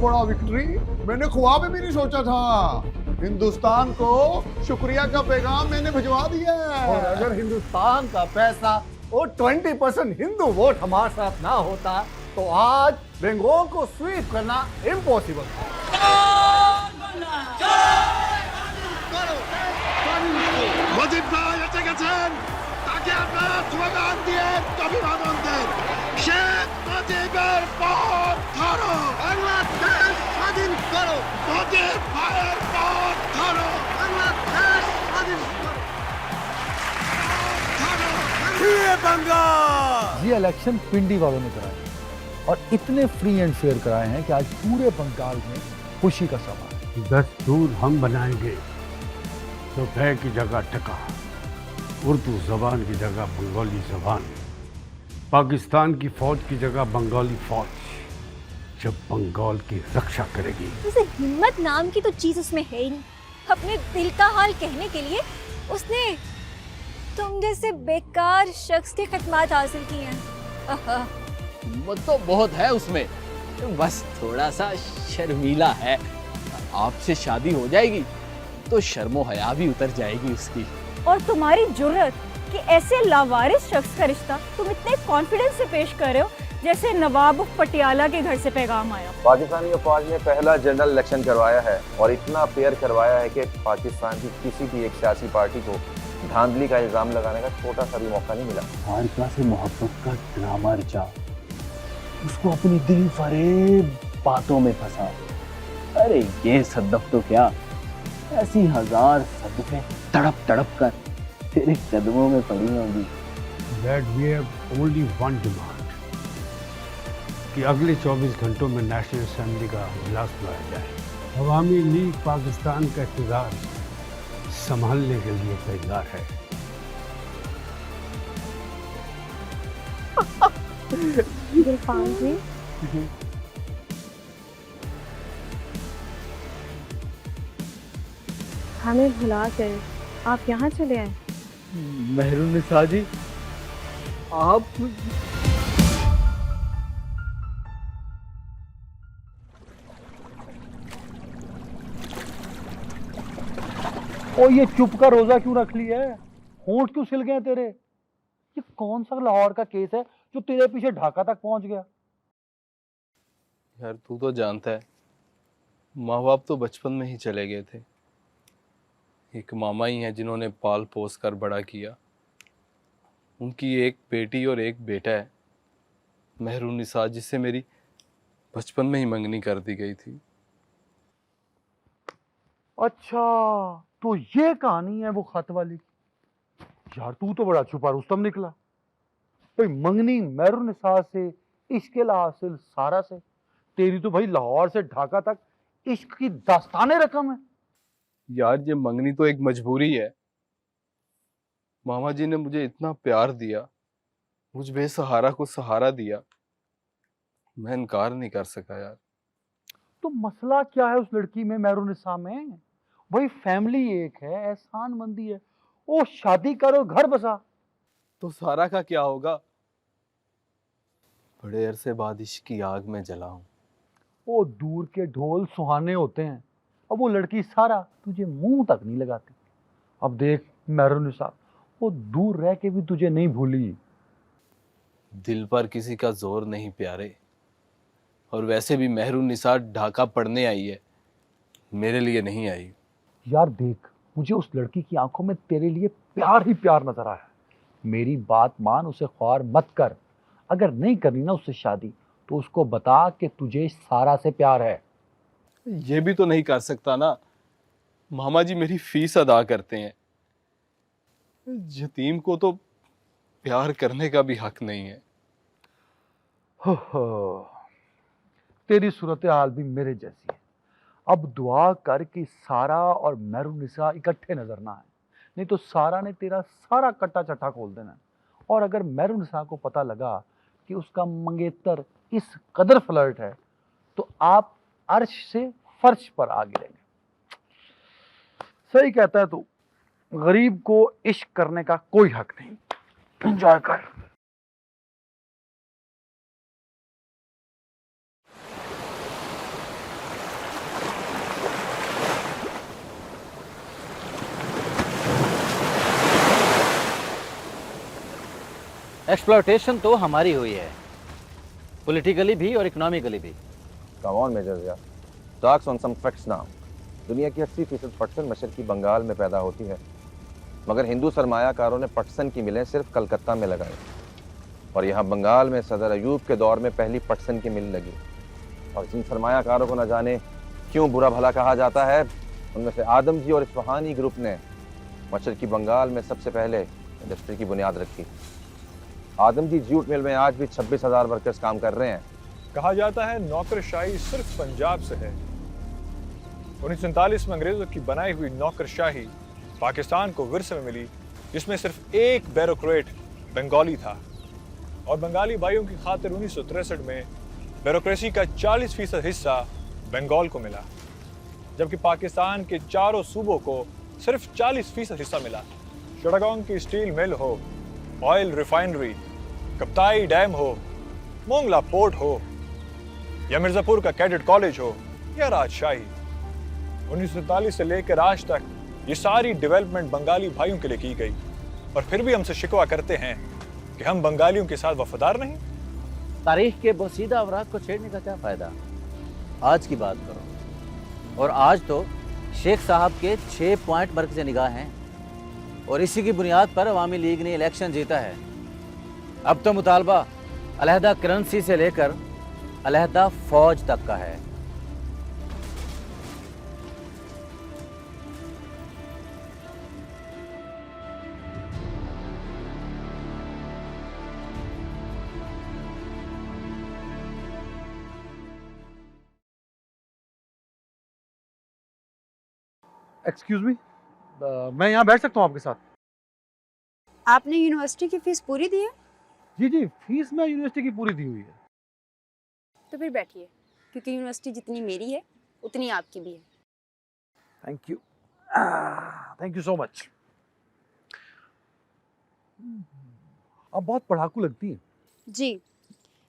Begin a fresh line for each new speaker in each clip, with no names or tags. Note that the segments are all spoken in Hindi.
बड़ा विक्ट्री मैंने ख्वाब में भी नहीं सोचा था। हिंदुस्तान को शुक्रिया का पैगाम मैंने भिजवा दिया।
और अगर हिंदुस्तान का पैसा वो 20% हिंदू वोट हमारे साथ ना होता तो आज बंगाल को स्वीप करना इम्पॉसिबल था।
মুজিব ভাই এসে গেছেন, তাকে আপনারা স্লোগান দিয়ে অভিবাদন দেন। শেখ মুজিবের পথ ধরো, বাংলাদেশ স্বাধীন করো। মুজিব ভাইয়ের পথ ধরো, বাংলাদেশ স্বাধীন করো।
ये इलेक्शन पिंडी वालों ने कराए और इतने फ्री एंड फेयर कराए हैं कि आज पूरे बंगाल में खुशी का समा है।
दस्तूर हम बनाएंगे तो भय की जगह टका, उर्दू जबान की जगह बंगाली जबान, पाकिस्तान की फौज की जगह बंगाली फौज जब बंगाल की रक्षा करेगी।
उसे हिम्मत नाम की तो चीज उसमें है ही नहीं। अपने दिल का हाल कहने के लिए उसने तुम जैसे बेकार शख्स के खिदमत हासिल की हैं।
हिम्मत तो बहुत है उसमें, बस थोड़ा सा शर्मीला है। आपसे शादी हो जाएगी तो शर्मो हया भी उतर जाएगी उसकी।
और तुम्हारी जुर्रत कि ऐसे लावारिस शख्स का रिश्ता तुम इतने कॉन्फिडेंस से पेश कर रहे हो जैसे नवाब पटियाला के घर से पैगाम आया।
पाकिस्तानी फौज ने पहला जनरल इलेक्शन करवाया है और इतना फेयर करवाया है कि पाकिस्तान की किसी भी एक सियासी पार्टी को धांधली का इल्जाम लगाने का छोटा सा भी मौका नहीं मिला।
हारिका से मोहब्बत का ड्रामा रचा, उसको अपनी दिल फरेब बातों में फंसा। अरे ये सदफ तो क्या, ऐसी हजार सदफे तड़प तड़प कर तेरे कदमों में पड़ी होंगी।
That we have only one demand कि अगले 24 घंटों में नेशनल असेंबली का इजलास बुलाया जाए। अवामी लीग पाकिस्तान का इक़्तिदार संभालने के लिए तैयार है।
हमें भुला कर आप यहाँ चले आए।
मेहरुन्निसा जी, आप
ओ ये चुप का रोजा क्यों रख ली है? होंठ क्यों सिल गए तेरे? ये कौन सा लाहौर का केस है जो तेरे पीछे ढाका तक पहुंच गया?
यार तू तो जानता है, माँ बाप तो बचपन में ही चले गए थे। एक मामा ही है जिन्होंने पाल पोस कर बड़ा किया। उनकी एक बेटी और एक बेटा है, मेहरुन्निसा, जिससे मेरी बचपन में ही मंगनी कर दी गई थी।
अच्छा, तो ये कहानी है वो खत वाली। यार तू तो बड़ा छुपा रुस्तम निकला। भाई मंगनी मेहरुन्निसा से, इश्क हासिल सारा से, तेरी तो भाई लाहौर से ढाका तक इश्क की दास्ताने रकम है।
यार ये मंगनी तो एक मजबूरी है। मामा जी ने मुझे इतना प्यार दिया, मुझ बेसहारा को सहारा दिया, मैं इनकार नहीं कर सका यार।
तो मसला क्या है उस लड़की में, मेहरुन्निसा में? भाई फैमिली एक है, एहसान मंदी है। ओ शादी करो, घर बसा।
तो सारा का क्या होगा? बड़े अरसे बाद इश्क की आग में जला हूं।
ओ दूर के ढोल सुहाने होते हैं, अब वो लड़की सारा तुझे मुंह तक नहीं लगाती। अब देख मेहरुन्निसा, वो दूर रह के भी तुझे नहीं भूली।
दिल पर किसी का जोर नहीं प्यारे, और वैसे भी मेहरुन्निसा ढाका पढ़ने आई है, मेरे लिए नहीं आई।
यार देख, मुझे उस लड़की की आंखों में तेरे लिए प्यार ही प्यार नजर आया। मेरी बात मान, उसे ख्वार मत कर। अगर नहीं करनी ना उससे शादी, तो उसको बता कि तुझे सारा से प्यार है।
ये भी तो नहीं कर सकता ना, मामा जी मेरी फीस अदा करते हैं। यतीम को तो प्यार करने का भी हक नहीं है।
हो, तेरी सूरत हाल भी मेरे जैसी है। अब दुआ कर कि सारा और मेहरुन्निसा इकट्ठे नजर ना आए, नहीं तो सारा ने तेरा सारा कट्टा चट्टा खोल देना। और अगर मेहरुन्निसा को पता लगा कि उसका मंगेतर इस कदर फ्लर्ट है, तो आप अर्श से फर्श पर आ गिरेंगे। सही कहता है तू, गरीब को इश्क करने का कोई हक नहीं। एंजॉय कर।
एक्सप्लॉयटेशन तो हमारी हुई है, पॉलिटिकली भी और इकोनॉमिकली भी।
Come on major Zia, talks on some facts now. दुनिया की 80% पटसन मशरकी बंगाल में पैदा होती है, मगर हिंदू सरमायाकारों ने पटसन की मिलें सिर्फ कलकत्ता में लगाई, और यहाँ बंगाल में सदर अयूब के दौर में पहली पटसन की मिल लगी। और जिन सरमायाकारों को न जाने क्यों बुरा भला कहा जाता है, उनमें से आदमजी और इस्फहानी ग्रुप ने मशरकी बंगाल में सबसे पहले इंडस्ट्री की बुनियाद रखी। आदमजी जूट मिल में आज भी 26,000 वर्कर्स काम कर रहे हैं।
कहा जाता है नौकरशाही सिर्फ पंजाब से है। 1947 में अंग्रेजों की बनाई हुई नौकरशाही पाकिस्तान को विरसे में मिली, जिसमें सिर्फ एक ब्यूरोक्रेट बंगाली था, और बंगाली भाइयों की खातिर 1963 में ब्यूरोक्रेसी का 40% हिस्सा बंगाल को मिला, जबकि पाकिस्तान के चारों सूबों को सिर्फ 40% हिस्सा मिला। चिटागोंग की स्टील मिल हो, ऑयल रिफाइनरी, कप्ताई डैम हो, मोंगला पोर्ट हो, या मिर्जापुर का कैडेट कॉलेज हो, या राजशाही, 1947 से लेकर आज तक ये सारी डेवलपमेंट बंगाली भाइयों के लिए की गई। और फिर भी हमसे शिकवा करते हैं कि हम बंगालियों के साथ वफादार नहीं।
तारीख के बोसीदा अवराक को छेड़ने का क्या फायदा, आज की बात करो। और आज तो शेख साहब के 6 पॉइंट मरकज़ निगाह हैं, और इसी की बुनियाद पर अवामी लीग ने इलेक्शन जीता है। अब तो मुतालबा अलहदा करेंसी से लेकर अलहदा फौज तक का है।
एक्सक्यूज मी, मैं यहाँ बैठ सकता हूँ आपके साथ?
आपने यूनिवर्सिटी की फीस पूरी दी है?
जी जी, फीस मैं यूनिवर्सिटी की पूरी दी हुई है।
तो फिर बैठिए, क्योंकि यूनिवर्सिटी जितनी मेरी है उतनी आपकी भी है।
Thank you, thank you so much. आप बहुत पढ़ाकू लगती हैं।
जी,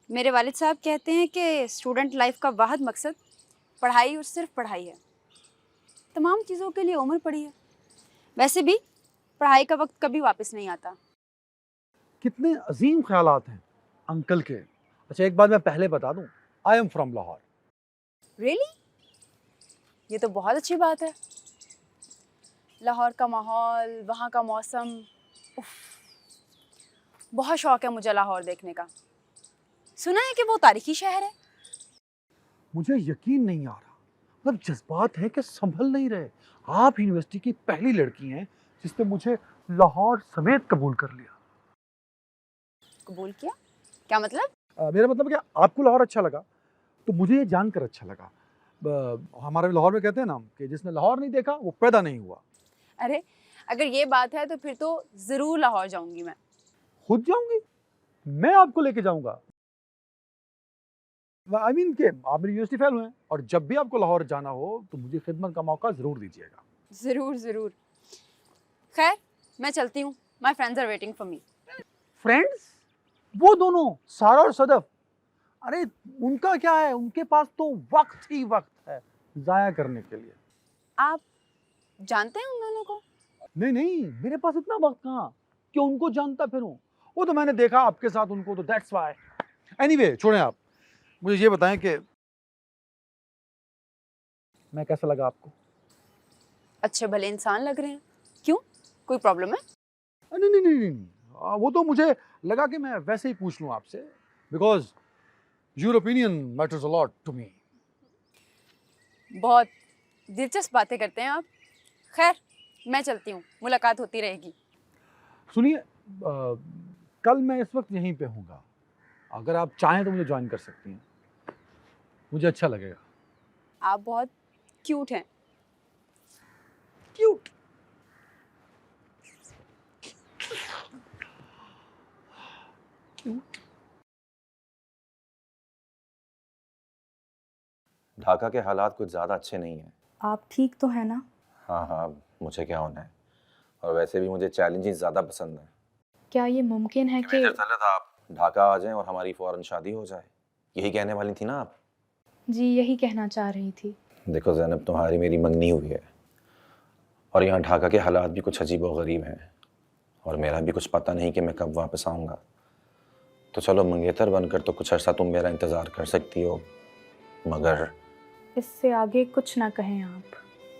मेरे वालिद साहब कहते हैं कि स्टूडेंट लाइफ का वाहिद मकसद पढ़ाई और सिर्फ पढ़ाई है। तमाम चीज़ों के लिए उम्र पड़ी है। वैसे भी पढ़ाई का वक्त कभी वापस नहीं आता।
कितने अजीम ख्यालात हैं अंकल के। अच्छा, एक बात मैं पहले बता दूं, I am from Lahore.
Really? ये तो बहुत अच्छी बात है। लाहौर का माहौल, वहाँ का मौसम, उफ, बहुत शौक है मुझे लाहौर देखने का। सुना है कि वो तारीखी शहर है।
मुझे यकीन नहीं आ रहा, मतलब जज्बात हैं कि संभल नहीं रहे। आप यूनिवर्सिटी की पहली लड़की हैं जिसने मुझे लाहौर समेत कबूल कर लिया।
कबूल किया? क्या मतलब?
मेरा मतलब क्या, आपको लाहौर अच्छा लगा तो मुझे ये जानकर अच्छा लगा। हमारे लाहौर में कहते हैं ना कि जिसने लाहौर नहीं देखा वो पैदा नहीं हुआ।
अरे अगर ये बात है तो फिर तो ज़रूर लाहौर जाऊंगी। मैं
खुद जाऊंगी? मैं आपको लेके जाऊंगा। आई मीन कि आप मेरी यूनिवर्सिटी फेल हुए हैं, और जब भी आपको लाहौर जाना हो तो मुझे खिदमत का मौका ज़रूर दीजिएगा।
ज़रूर ज़रूर। खैर मैं चलती हूँ, my friends are waiting for me.
Friends? वो दोनों सारा और सदफ? अरे उनका क्या है, उनके पास तो वक्त ही वक्त है जाया करने के लिए।
आप जानते हैं उन दोनों को?
नहीं नहीं, मेरे पास इतना वक्त कहाँ कि उनको जानता फिरूं। वो तो मैंने देखा आपके साथ उनको, तो दैट्स व्हाई। एनीवे, छोड़ें आप, मुझे ये बताएं कि मैं कैसा लगा आपको?
अच्छे भले इंसान लग रहे हैं। क्यों, कोई प्रॉब्लम है?
नहीं नहीं नहीं नहीं, वो तो मुझे लगा कि मैं वैसे ही पूछ लूं आपसे, because your opinion matters a lot to me.
बहुत दिलचस्प बातें करते हैं आप। खैर मैं चलती हूँ, मुलाकात होती रहेगी।
सुनिए, कल मैं इस वक्त यहीं पे हूँगा, अगर आप चाहें तो मुझे ज्वाइन कर सकती हैं, मुझे अच्छा लगेगा।
आप बहुत क्यूट हैं।
क्यूट?
ढाका के हालात कुछ ज़्यादा अच्छे नहीं हैं।
आप ठीक तो है ना?
हाँ हाँ, मुझे क्या होना है, और वैसे भी मुझे चैलेंजेस ज़्यादा पसंद हैं।
क्या ये मुमकिन है कि
मेजर तलत आप ढाका आ जाएं और हमारी फ़ौरन शादी हो जाए? यही कहने वाली थी ना आप?
जी यही कहना चाह रही थी।
देखो ज़ैनब, तुम्हारी मेरी मंगनी हुई है, और यहाँ ढाका के हालात भी कुछ अजीब व गरीब हैं, और मेरा भी कुछ पता नहीं कि मैं कब वापस आऊँगा। तो चलो मंगेतर बनकर तो कुछ अर्सा तुम मेरा इंतज़ार कर सकती हो, मगर
इससे आगे कुछ ना कहें आप।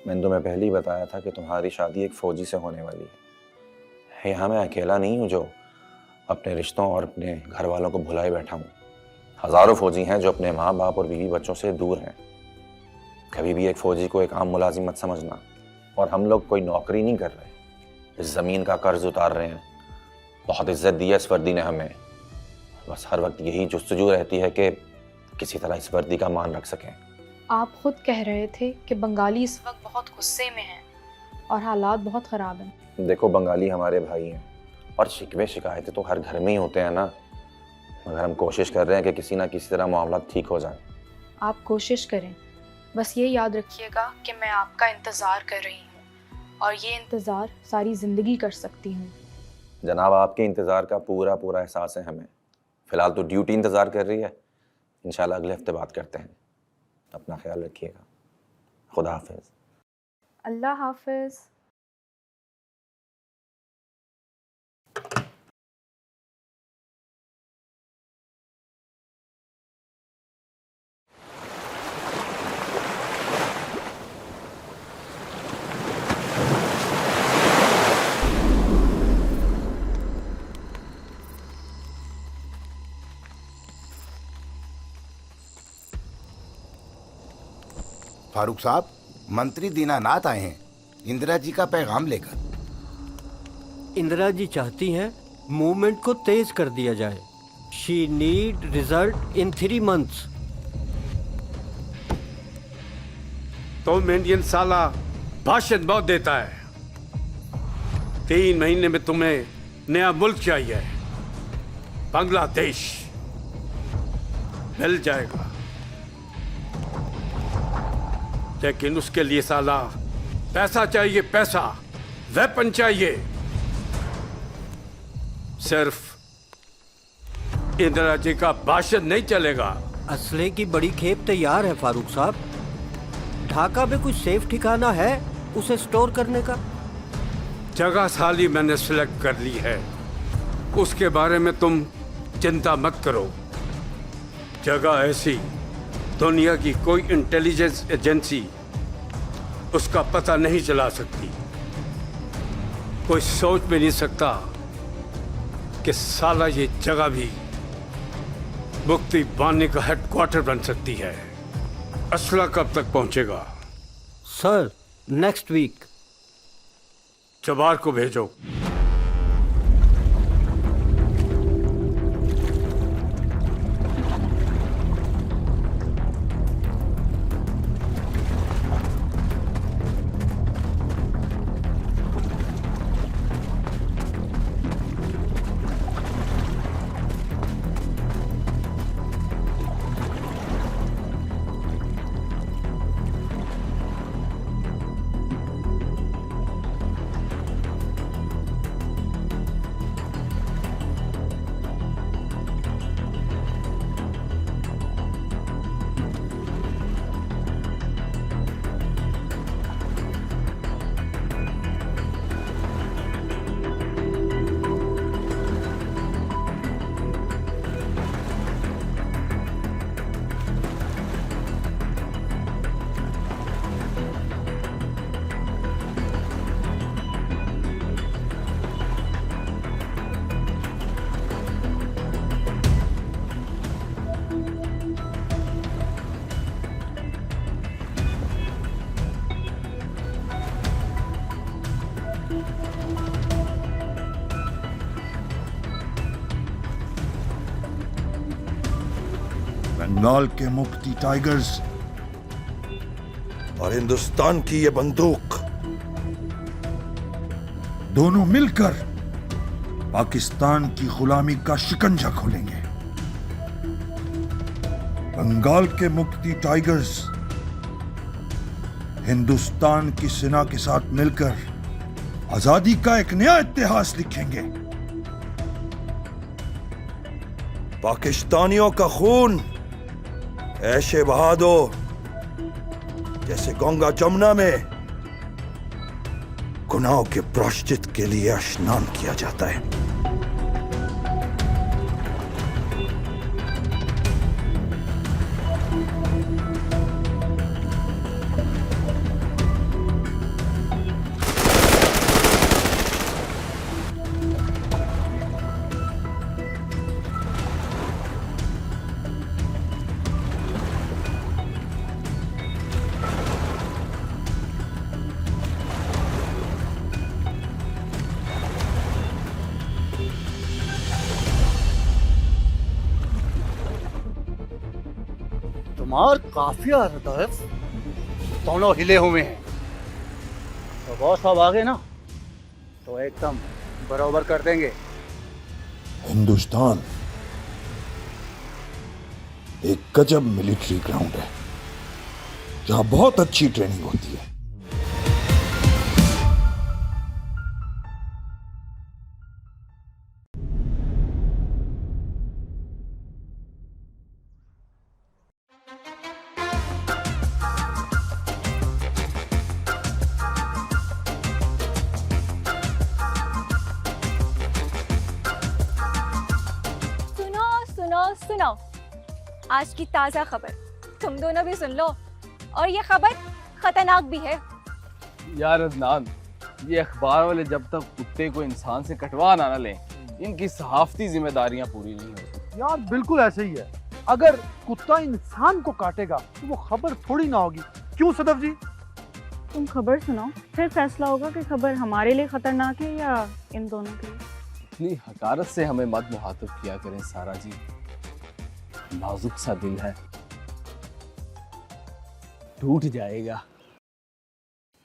मैंने तुम्हें पहले ही बताया था कि तुम्हारी शादी एक फ़ौजी से होने वाली है। यहाँ मैं अकेला नहीं हूँ जो अपने रिश्तों और अपने घर वालों को भुलाए बैठा हूँ। हज़ारों फ़ौजी हैं जो अपने माँ बाप और बीवी बच्चों से दूर हैं। कभी भी एक फ़ौजी को एक आम मुलाजिम मत समझना। और हम लोग कोई नौकरी नहीं कर रहे, इस ज़मीन का कर्ज उतार रहे हैं। बहुत इज्जत दी है इस वर्दी ने हमें, बस हर वक्त यही जुस्तजू रहती है कि किसी तरह इस वर्दी का मान रख सकें।
आप खुद कह रहे थे कि बंगाली इस वक्त बहुत गुस्से में हैं और हालात बहुत ख़राब हैं।
देखो, बंगाली हमारे भाई हैं और शिकवे शिकायतें तो हर घर में ही होते हैं ना, मगर हम कोशिश कर रहे हैं कि किसी ना किसी तरह मामला ठीक हो जाए।
आप कोशिश करें, बस ये याद रखिएगा कि मैं आपका इंतज़ार कर रही हूँ और ये इंतज़ार सारी ज़िंदगी कर सकती हूँ।
जनाब, आपके इंतज़ार का पूरा पूरा एहसास है हमें। फ़िलहाल तो ड्यूटी इंतज़ार कर रही है, इंशाल्लाह अगले हफ्ते बात करते हैं। अपना ख्याल रखिएगा। खुदा हाफिज़।
अल्लाह हाफिज़।
फारूक साहब, मंत्री दीनानाथ आए हैं इंदिरा जी का पैगाम लेकर।
इंदिरा जी चाहती हैं मूवमेंट को तेज कर दिया जाए। She need result in 3 months।
तुम इंडियन साला भाषण बहुत देता है। 3 महीने में तुम्हें नया मुल्क चाहिए, बांग्लादेश मिल जाएगा, लेकिन उसके लिए साला पैसा चाहिए, पैसा, वेपन चाहिए। सिर्फ इंदिरा जी का भाषण नहीं चलेगा।
असले की बड़ी खेप तैयार है फारूक साहब। ढाका में कुछ सेफ ठिकाना है उसे स्टोर करने का?
जगह साली मैंने सिलेक्ट कर ली है, उसके बारे में तुम चिंता मत करो। जगह ऐसी दुनिया की कोई इंटेलिजेंस एजेंसी उसका पता नहीं चला सकती। कोई सोच भी नहीं सकता कि साला ये जगह भी मुक्ति बांधने का हेडक्वार्टर बन सकती है। असला कब तक पहुंचेगा?
Sir, next week.
जवार को भेजो।
बंगाल के मुक्ति टाइगर्स और हिंदुस्तान की ये बंदूक दोनों मिलकर पाकिस्तान की गुलामी का शिकंजा खोलेंगे। बंगाल के मुक्ति टाइगर्स हिंदुस्तान की सेना के साथ मिलकर आजादी का एक नया इतिहास लिखेंगे। पाकिस्तानियों का खून ऐसे बहा दो जैसे गंगा जमुना में गुनाहों के प्रायश्चित के लिए स्नान किया जाता है।
तुम्हार काफिया रदफ दोनों हिले हुए हैं। तो बॉस साहब आगे ना तो एकदम बराबर कर देंगे।
हिंदुस्तान एक गजब मिलिट्री ग्राउंड है जहां बहुत अच्छी ट्रेनिंग होती है।
सुनो सुनो सुनो, आज की ताजा खबर तुम दोनों भी सुन लो, और ये खबर खतरनाक भी है।
यार अदनान, ये अखबार वाले जब तक कुत्ते को इंसान से कटवा ना लें, इनकी सहाफती जिम्मेदारियां पूरी नहीं होती।
यार बिल्कुल ऐसे ही है, अगर कुत्ता इंसान को काटेगा तो वो खबर थोड़ी ना होगी। क्यों सदफ जी?
तुम खबर सुनाओ, फिर फैसला होगा कि खबर हमारे लिए खतरनाक है या इन दोनों के लिए।
इतनी हकारत से हमें मत मुहातिब किया करें सारा जी, नाजुक सा दिल है, टूट जाएगा।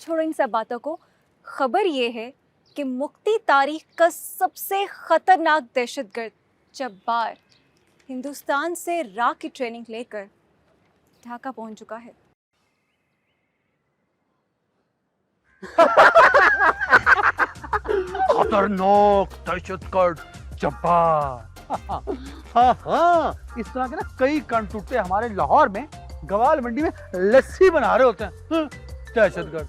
छोड़ो इन सब बातों को। खबर ये है कि मुक्ति तारीख का सबसे खतरनाक दहशतगर्द जब्बार हिंदुस्तान से रा की ट्रेनिंग लेकर ढाका पहुंच चुका है।
खतरनाक दहशतगर्द जब्बार। हाँ, इस तरह के ना कई कंटुट्टे हमारे लाहौर में गवाल मंडी में लस्सी बना रहे होते हैं। दहशतगर्द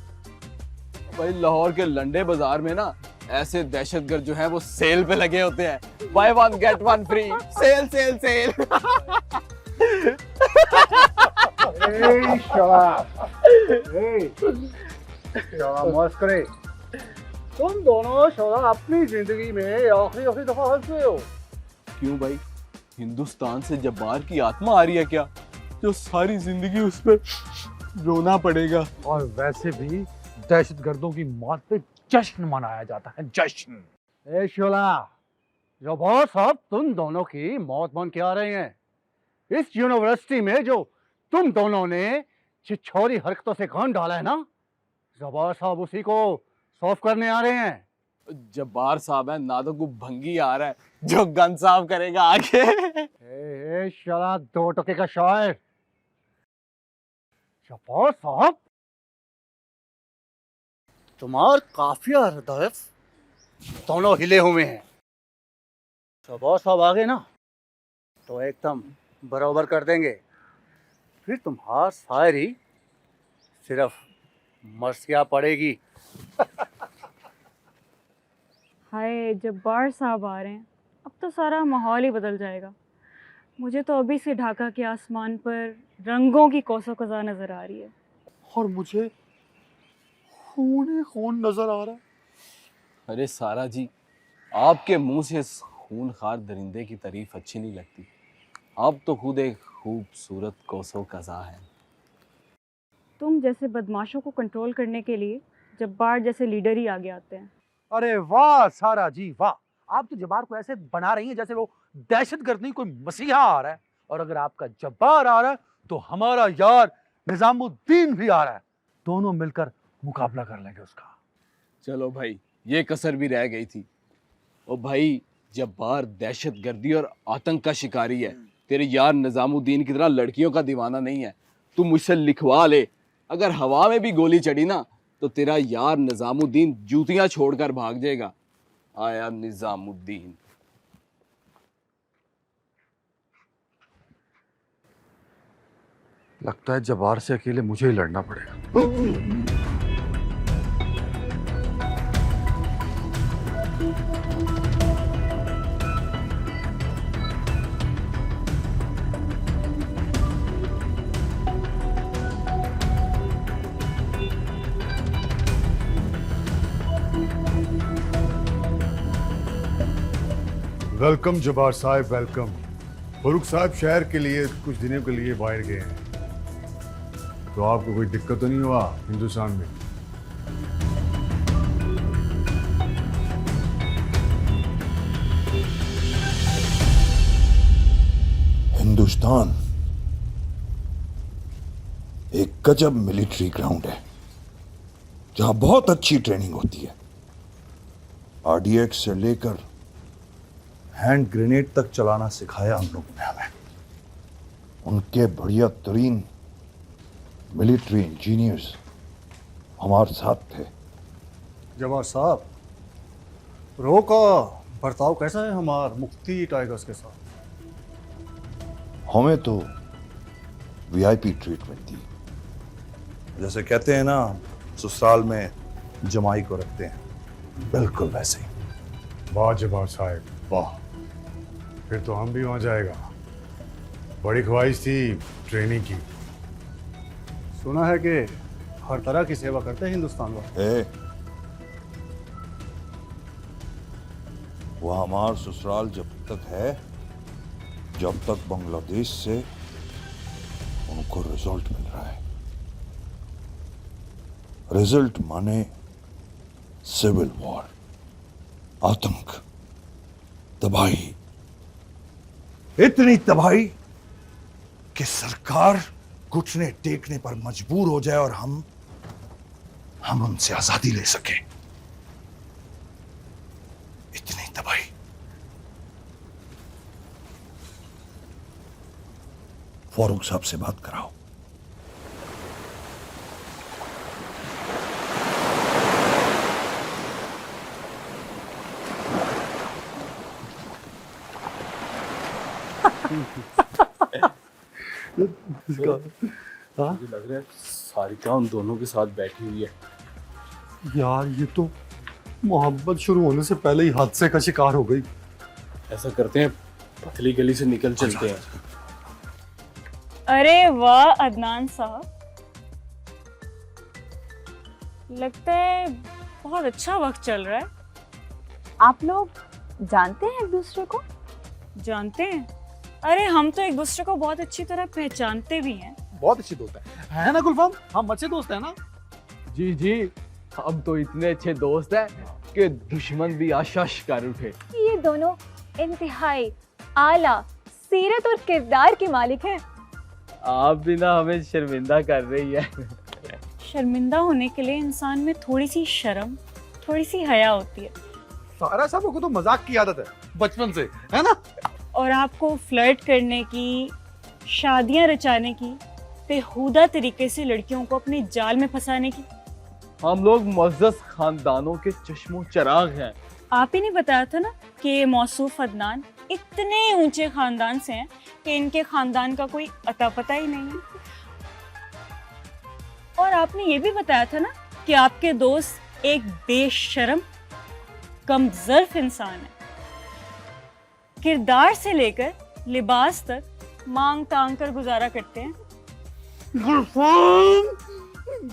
भाई, लाहौर के लंडे बाजार में ना ऐसे दहशतगर्द जो हैं वो सेल पे लगे होते हैं। Buy one get one free, sale sale sale.
मस्करे, तुम दोनों शोरा अपनी जिंदगी में आखिरी दफा हंसे हो।
क्यों भाई, हिंदुस्तान से जब्बार की आत्मा आ रही है क्या, जो सारी जिंदगी उस पर रोना पड़ेगा?
और वैसे भी दहशतगर्दों की मौत पे जश्न मनाया जाता है, जश्न।
ए शोला, जो बॉस साहब तुम दोनों की मौत बन के आ रहे हैं, इस यूनिवर्सिटी में जो तुम दोनों ने छिछोरी हरकतों से गन डाला है ना, जब्बार साहब उसी को सॉफ करने आ रहे हैं।
जब्बार साहब है ना, तो कुछ भंगी आ रहा है जो गन साफ करेगा आगे।
ए शोला, दो टके का शायर। जब्बार साहब, तुम्हार काफिया हरदफ दोनों हिले हुए हैं। जब्बार साहब आगे ना तो एकदम बराबर कर देंगे। फिर तुम्हार शायरी सिर्फ मर्सिया पड़ेगी।
हाय, जब्बार साहब आ रहे हैं, अब तो सारा माहौल ही बदल जाएगा। मुझे तो अभी से ढाका के आसमान पर रंगों की कौसो कज़ा नजर आ रही है।
और मुझे खून खून नजर आ रहा है।
अरे सारा जी, आपके मुंह से इस खूनखार दरिंदे की तारीफ अच्छी नहीं लगती। आप तो खुद एक खूबसूरत कौसो कज़ा है।
तुम जैसे बदमाशों को कंट्रोल करने के लिए जब्बार जैसे लीडर ही आगे आते हैं।
अरे वाह सारा जी वाह, आप तो जब्बार को ऐसे बना रही हैं जैसे वो दहशतगर्द नहीं, कोई मसीहा आ रहा है। और अगर आपका जब्बार आ रहा है तो हमारा यार निजामुद्दीन भी आ रहा है, दोनों मिलकर मुकाबला कर लेंगे उसका।
चलो भाई, ये कसर भी रह गई थी। ओ भाई, जब्बार दहशतगर्दी और आतंक का शिकारी है। तेरे यार निजामुद्दीन की तरह लड़कियों का दीवाना नहीं है। तू मुझसे लिखवा ले, अगर हवा में भी गोली चढ़ी ना तो तेरा यार निजामुद्दीन जूतियां छोड़कर भाग जाएगा। आया निजामुद्दीन।
लगता है जब्बार से अकेले मुझे ही लड़ना पड़ेगा।
वेलकम जब्बार साहब, वेलकम। फरूक साहब शहर के लिए कुछ दिनों के लिए बाहर गए हैं, तो आपको कोई दिक्कत तो नहीं हुआ हिंदुस्तान में?
हिंदुस्तान एक गजब मिलिट्री ग्राउंड है जहां बहुत अच्छी ट्रेनिंग होती है। आरडीएक्स से लेकर हैंड ग्रेनेड तक चलाना सिखाया हम लोगों ने हमें। उनके बढ़िया तरीन मिलिट्री इंजीनियर्स हमारे साथ थे।
जवाहर साहब, रो का बर्ताव कैसा है हमार मुक्ति टाइगर्स के साथ?
हमें तो वीआईपी ट्रीटमेंट दी। जैसे कहते हैं ना, ससुराल में जमाई को रखते हैं, बिल्कुल वैसे ही।
वाह जवाहर साहब वाह, फिर तो हम भी वहां जाएगा। बड़ी ख्वाहिश थी ट्रेनिंग की।
सुना है कि हर तरह की सेवा करते हैं हिंदुस्तान वाले।
वो हमार ससुराल जब तक है, जब तक बांग्लादेश से उनको रिजल्ट मिल रहा है। रिजल्ट माने सिविल वॉर, आतंक, तबाही, इतनी तबाही कि सरकार घुटने टेकने पर मजबूर हो जाए और हम उनसे आजादी ले सके। इतनी तबाही। फारूक साहब से बात कराओ।
मुझे लग रहा है सारिका उन दोनों के साथ बैठी हुई है।
यार ये तो मोहब्बत शुरू होने से पहले ही हादसे का शिकार हो गई।
ऐसा करते हैं, पतली गली से निकल चलते हैं।
अरे वाह अदनान साहब, लगता है बहुत अच्छा वक्त चल रहा है। आप लोग जानते हैं एक दूसरे को? जानते हैं? अरे हम तो एक दूसरे को बहुत अच्छी तरह पहचानते भी हैं।
बहुत अच्छी दोस्त है ना गुलफाम? हम अच्छे दोस्त हैं ना?
जी जी, हम तो इतने अच्छे दोस्त हैं कि दुश्मन भी आशाश कर उठे।
ये दोनों इंतहाई आला सीरत और किरदार के मालिक हैं।
आप भी ना हमें शर्मिंदा कर रही है।
शर्मिंदा होने के लिए इंसान में थोड़ी सी शर्म, थोड़ी सी हया होती है।
सारा साहब को तो मजाक की आदत है बचपन से, है ना?
और आपको फ्लर्ट करने की, शादियां रचाने की, बेहुदा तरीके से लड़कियों को अपने जाल में फंसाने की।
हम लोग मुअज़्ज़ज़ खानदानों के चश्मो चराग हैं।
आप ही ने बताया था ना कि ये मौसूफ अदनान इतने ऊंचे खानदान से हैं कि इनके खानदान का कोई अता पता ही नहीं है। और आपने ये भी बताया था ना कि आपके दोस्त एक बेशर्म, कमज़र्फ इंसान है। किरदार से लेकर लिबास तक मांग तांग कर गुजारा करते हैं।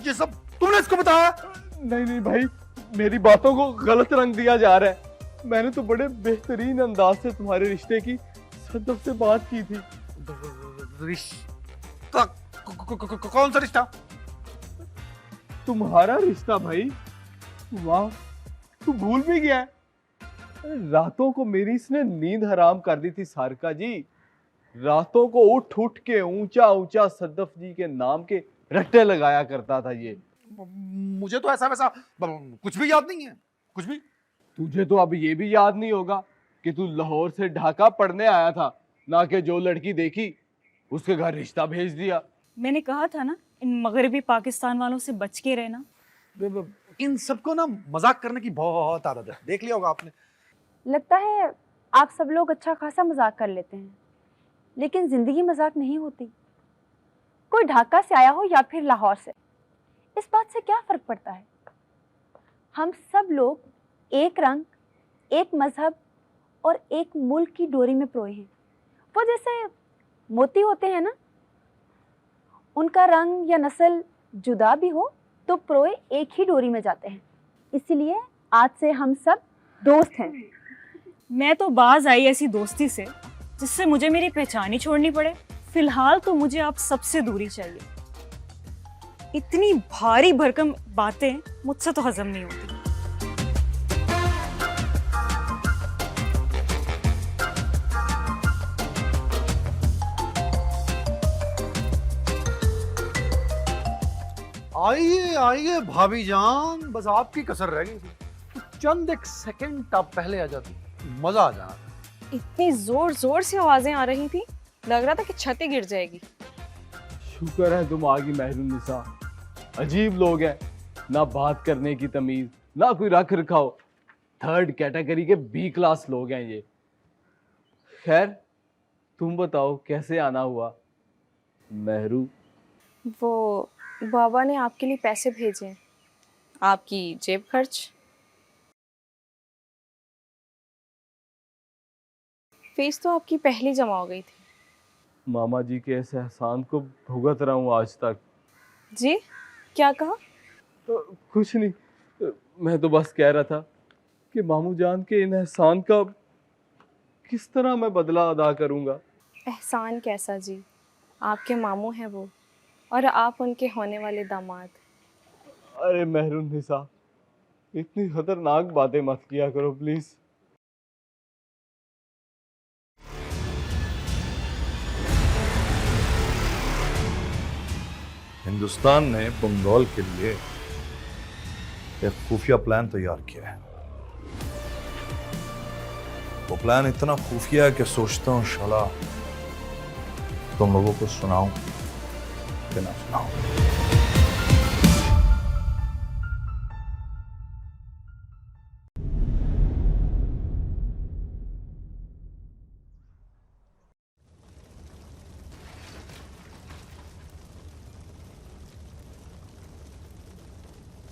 ये सब तुमने इसको बताया?
नहीं नहीं भाई, मेरी बातों को गलत रंग दिया जा रहा है। मैंने तो बड़े बेहतरीन अंदाज से तुम्हारे रिश्ते की सदफ से बात की थी।
रिश्ता? कौन सा रिश्ता?
तुम्हारा रिश्ता भाई। वाह, तू भूल भी गया है। रातों को मेरी इसने नींद हराम कर दी थी सारिका जी। रातों को उठ उठ के ऊंचा ऊंचा सदफ जी के नाम के रट्टे लगाया करता था ये।
मुझे तो ऐसा वैसा कुछ भी याद नहीं है, कुछ भी।
तुझे तो अब ये भी याद नहीं होगा कि तू लाहौर से ढाका पढ़ने आया था, ना कि जो लड़की देखी उसके घर रिश्ता भेज दिया।
मैंने कहा था ना, इन मगरबी पाकिस्तान वालों से बच के रहना।
इन सबको ना मजाक करने की बहुत आदत है, देख लिया होगा आपने।
लगता है आप सब लोग अच्छा खासा मजाक कर लेते हैं, लेकिन जिंदगी मजाक नहीं होती। कोई ढाका से आया हो या फिर लाहौर से, इस बात से क्या फर्क पड़ता है? हम सब लोग एक रंग, एक मजहब और एक मुल्क की डोरी में प्रोए हैं। वो जैसे मोती होते हैं ना, उनका रंग या नस्ल जुदा भी हो तो प्रोए एक ही डोरी में जाते हैं। इसलिए आज से हम सब दोस्त हैं। मैं तो बाज आई ऐसी दोस्ती से जिससे मुझे मेरी पहचान ही छोड़नी पड़े। फिलहाल तो मुझे आप सबसे दूरी चाहिए। इतनी भारी भरकम बातें मुझसे तो हजम नहीं होती।
आइए आइए भाभी जान, बस आपकी कसर रह गई थी। तो चंद एक सेकंड आप पहले आ जाती, मजा आ जाना।
इतनी जोर जोर से आवाजें आ रही थी, लग रहा था कि छत ही गिर जाएगी।
शुक्र है तुम आ गई महरुनिसा। अजीब लोग हैं, ना बात करने की तमीज, ना कोई रख रखाव। थर्ड कैटेगरी के बी क्लास लोग हैं ये। खैर तुम बताओ कैसे आना हुआ महरू?
वो बाबा ने आपके लिए पैसे भेजे, आपकी जेब खर्च। फीस तो आपकी पहली जमा हो गई थी।
मामा जी के इस एहसान को भुगत रहा हूँ आज तक।
जी क्या कहा?
कुछ नहीं, मैं तो बस कह रहा था कि मामू जान के इन एहसान का किस तरह मैं बदला अदा करूँगा।
एहसान कैसा जी, आपके मामू हैं वो, और आप उनके होने वाले दामाद।
अरे महरुनिसा, इतनी खतरनाक बातें मत किया करो प्लीज।
हिंदुस्तान ने बंगाल के लिए एक खुफिया प्लान तैयार किया है। वो प्लान इतना खुफिया है कि सोचता हूं शाला तुम लोगों को सुनाऊं कि ना सुनाऊं।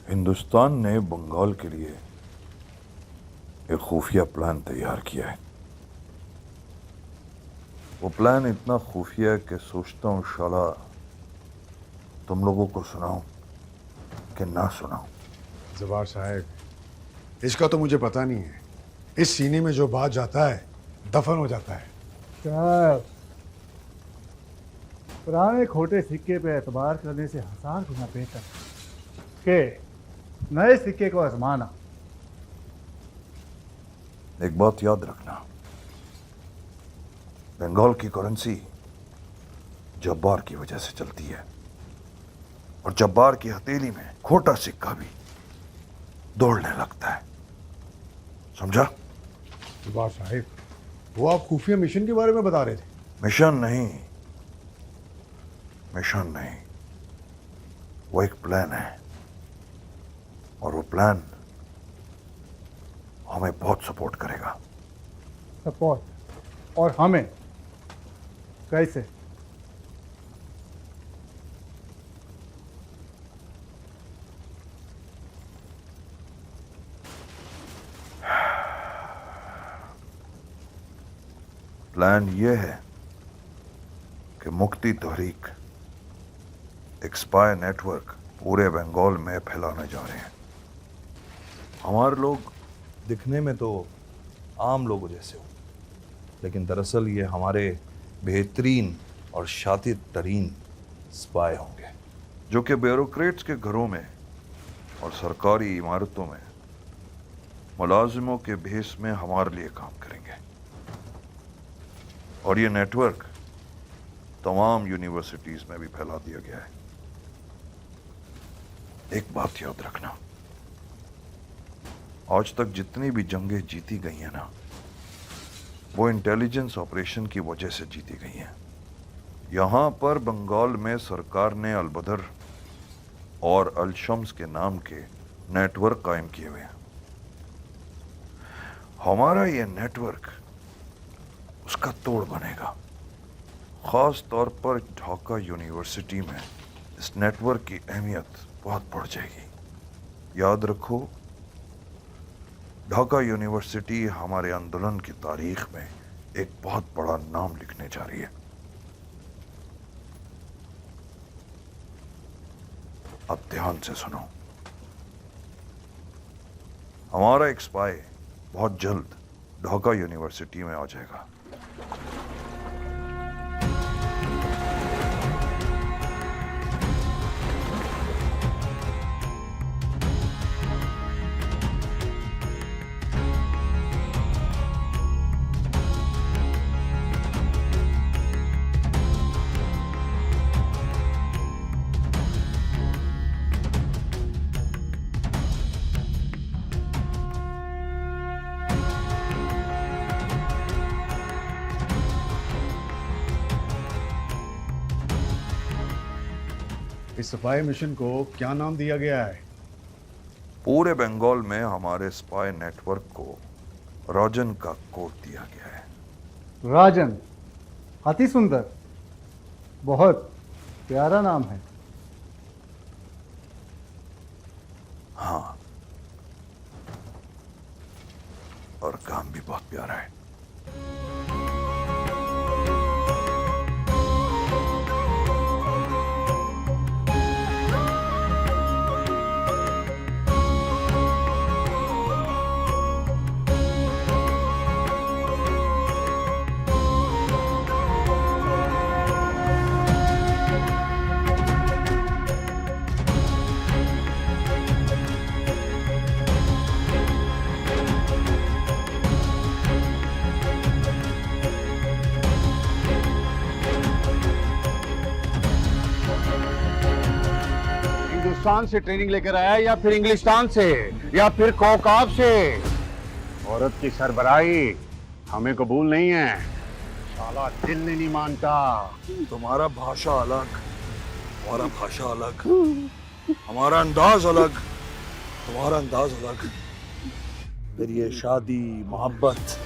हिंदुस्तान ने बंगाल के लिए एक खुफिया प्लान तैयार किया है। वो प्लान इतना खुफिया है कि सोचता हूं शाला तुम लोगों को सुनाऊं कि ना सुनाऊं।
जवार साहब, इसका तो मुझे पता नहीं है। इस सीने में जो बात जाता है दफन हो जाता है।
साहब, पुराने खोटे सिक्के पे एतबार करने से 1000 गुना बेहतर के नए सिक्के को आजमाना।
एक बात याद रखना, बंगाल की करेंसी जब्बार की वजह से चलती है, और जब्बार की हथेली में खोटा सिक्का भी दौड़ने लगता है। समझा?
जवार साहब, वो आप खुफिया मिशन के बारे में बता रहे थे।
मिशन नहीं, मिशन नहीं, वो एक प्लान है, और वो प्लान हमें बहुत सपोर्ट करेगा।
सपोर्ट? और हमें कैसे?
प्लान ये है कि मुक्ति तहरीक एक स्पाई नेटवर्क पूरे बंगाल में फैलाने जा रहे हैं। हमारे लोग दिखने में तो आम लोगों जैसे हो, लेकिन दरअसल ये हमारे बेहतरीन और शातिर तरीन स्पाई होंगे, जो कि ब्यूरोक्रेट्स के घरों में और सरकारी इमारतों में मुलाजिमों के भेस में हमारे लिए काम करेंगे। और ये नेटवर्क तमाम यूनिवर्सिटीज में भी फैला दिया गया है। एक बात याद रखना, आज तक जितनी भी जंगें जीती गई हैं ना, वो इंटेलिजेंस ऑपरेशन की वजह से जीती गई हैं। यहां पर बंगाल में सरकार ने अलबदर और अलशम्स के नाम के नेटवर्क कायम किए हुए हैं। हमारा ये नेटवर्क उसका तोड़ बनेगा। खास तौर पर ढाका यूनिवर्सिटी में इस नेटवर्क की अहमियत बहुत बढ़ जाएगी। याद रखो, ढाका यूनिवर्सिटी हमारे आंदोलन की तारीख में एक बहुत बड़ा नाम लिखने जा रही है। अब ध्यान से सुनो, हमारा एक स्पाई बहुत जल्द ढाका यूनिवर्सिटी में आ जाएगा।
इस स्पाई मिशन को क्या नाम दिया गया है?
पूरे बंगाल में हमारे स्पाई नेटवर्क को रोजन का कोड दिया गया है।
राजन, अति सुंदर, बहुत प्यारा नाम है।
हाँ, और काम भी बहुत प्यारा है।
हिंदुस्तान से ट्रेनिंग लेकर आया या फिर इंग्लिस्तान से या फिर कोकाब से? औरत की सरबराही हमें कबूल नहीं है। साला दिल नहीं मानता।
तुम्हारा भाषा अलग, हमारा भाषा अलग, हमारा अंदाज अलग, तुम्हारा अंदाज अलग। फिर ये शादी मोहब्बत,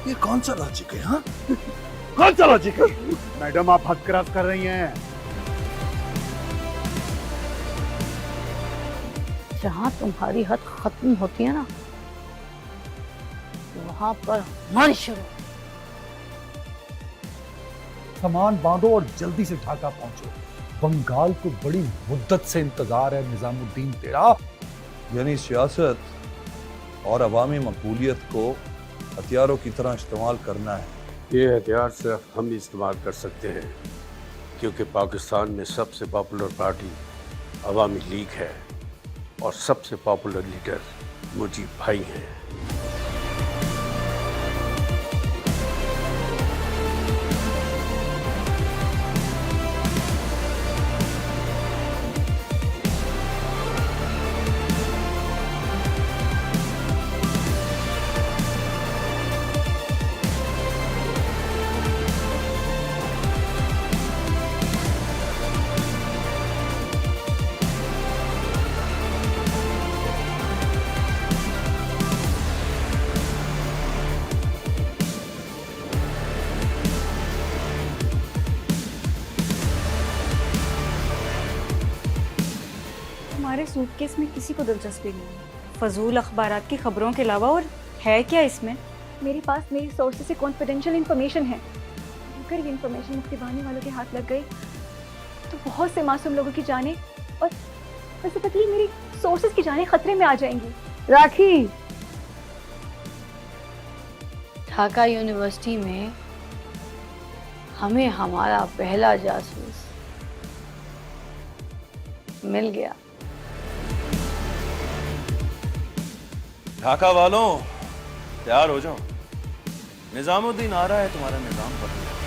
ये कौन सा लॉजिक है? हाँ, कौन सा लॉजिक है?
मैडम, आप हद क्रॉस कर रही हैं।
जहाँ तुम्हारी हद खत्म होती है ना, वहां पर मन शुरू।
सामान बांधो और जल्दी से ढाका पहुंचो। बंगाल को बड़ी मुद्दत से इंतजार है निजामुद्दीन तेरा।
यानी सियासत और अवामी मकबूलियत को हथियारों की तरह इस्तेमाल करना है।
ये हथियार सिर्फ हम ही इस्तेमाल कर सकते हैं, क्योंकि पाकिस्तान में सबसे पॉपुलर पार्टी अवामी लीग है और सबसे पॉपुलर लीडर मुजीब भाई हैं।
हमारे सूटकेस में किसी को दिलचस्पी नहीं है, फजूल अखबारात की खबरों के अलावा। और है क्या इसमें? मेरे पास मेरी सोर्सेज से कॉन्फिडेंशियल इंफॉर्मेशन है। अगर ये इंफॉर्मेशन मुफ्ती बानी वालों के हाथ लग गई तो बहुत से मासूम लोगों की जानें और सबसे पहले मेरी सोर्सेज की जानें खतरे में आ जाएंगी।
राखी, ढाका यूनिवर्सिटी में हमें हमारा पहला जासूस मिल गया।
ढाका वालों, तैयार हो जाओ, निजामुद्दीन आ रहा है तुम्हारा निजाम बदलने।